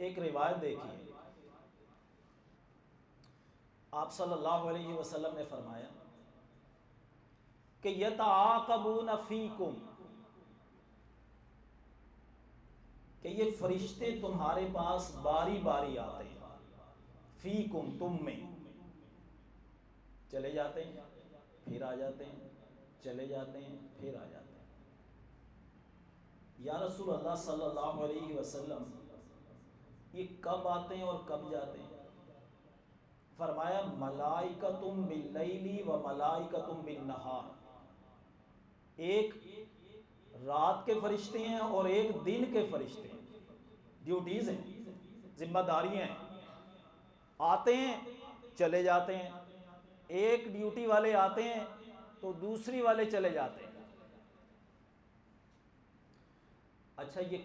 एक रिवायत देखिए, आप सल्लल्लाहु अलैहि वसल्लम ने फरमाया कि यतआक़बून फ़ीकुम, कि ये फरिश्ते तुम्हारे पास बारी बारी आते हैं। फ़ीकुम, तुम में, चले जाते हैं फिर आ जाते हैं, चले जाते हैं फिर आ जाते हैं। या रसूल अल्लाह सल्लल्लाहु अलैहि वसल्लम, ये कब आते हैं और कब जाते हैं? फरमाया मलाइकतुम बिल्लैली व मलाइकतुम बिन्नहार, एक रात के फरिश्ते हैं और एक दिन के फरिश्ते हैं। ड्यूटीज हैं, जिम्मेदारियां हैं, आते हैं चले जाते हैं। एक ड्यूटी वाले आते हैं तो दूसरी वाले चले जाते हैं। अच्छा, ये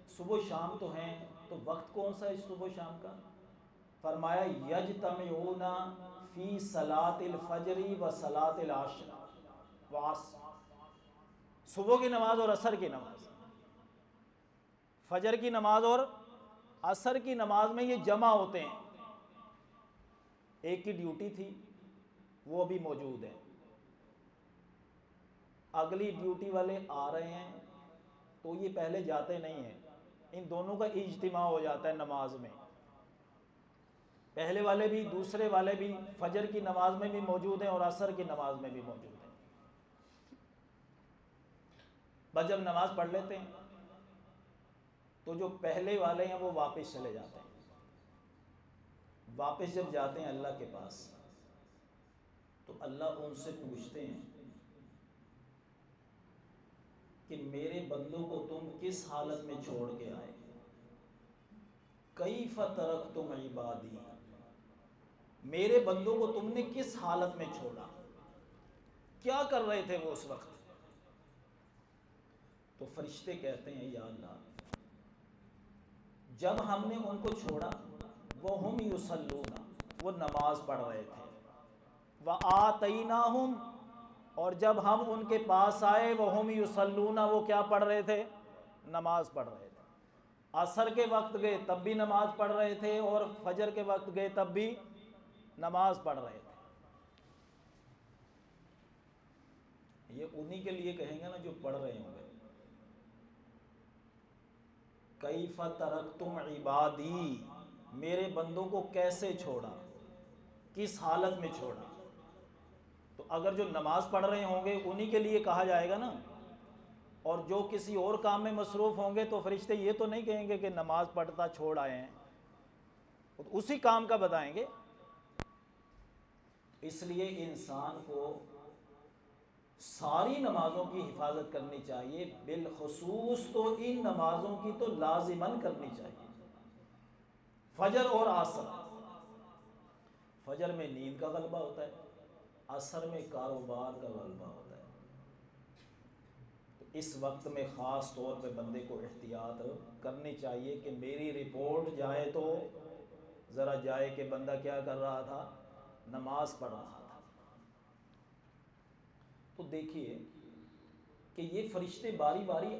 सुबह शाम तो हैं, तो वक्त कौन सा है सुबह शाम का? फरमाया यजतमिऊना फी सलातिल फजरी व सलातिल आशर वास, सुबह की नमाज और असर की नमाज, फजर की नमाज और असर की नमाज में ये जमा होते हैं। एक की ड्यूटी थी, वो अभी मौजूद है, अगली ड्यूटी वाले आ रहे हैं, तो ये पहले जाते नहीं हैं। इन दोनों का इज्तिमा हो जाता है नमाज में। पहले वाले भी दूसरे वाले भी फजर की नमाज में भी मौजूद हैं और असर की नमाज में भी मौजूद हैं। बस जब नमाज पढ़ लेते हैं तो जो पहले वाले हैं वो वापस चले जाते हैं। वापस जब जाते हैं अल्लाह के पास, तो अल्लाह उनसे पूछते हैं कि मेरे बंदों को तुम किस हालत में छोड़ के आए? कैफ़ तरक्तुम इबादी, मेरे बंदों को तुमने किस हालत में छोड़ा, क्या कर रहे थे वो उस वक्त? तो फरिश्ते कहते हैं या अल्लाह, जब हमने उनको छोड़ा वो हम युसल्लूना, वो नमाज पढ़ रहे थे, व आतैनाहुम, और जब हम उनके पास आए वो हम युसल्लूना, वो क्या पढ़ रहे थे? नमाज पढ़ रहे थे। असर के वक्त गए तब भी नमाज पढ़ रहे थे, और फजर के वक्त गए तब भी नमाज पढ़ रहे थे। ये उन्हीं के लिए कहेंगे ना जो पढ़ रहे होंगे। कैफ़ तरक्तुम इबादी, मेरे बंदों को कैसे छोड़ा, किस हालत में छोड़ा? तो अगर जो नमाज पढ़ रहे होंगे उन्हीं के लिए कहा जाएगा ना, और जो किसी और काम में मसरूफ़ होंगे तो फरिश्ते ये तो नहीं कहेंगे कि नमाज पढ़ता छोड़ आए हैं, तो उसी काम का बताएंगे। इसलिए इंसान को सारी नमाज़ों की हिफाजत करनी चाहिए, बिलखुसूस तो इन नमाज़ों की तो लाजिमन करनी चाहिए। फजर और असर, फजर में नींद का गलबा होता है, असर में कारोबार का गलबा होता है। तो इस वक्त में ख़ास तौर पे बंदे को एहतियात करनी चाहिए कि मेरी रिपोर्ट जाए तो ज़रा जाए कि बंदा क्या कर रहा था, नमाज पढ़ रहा था। तो देखिए कि ये फरिश्ते बारी बारी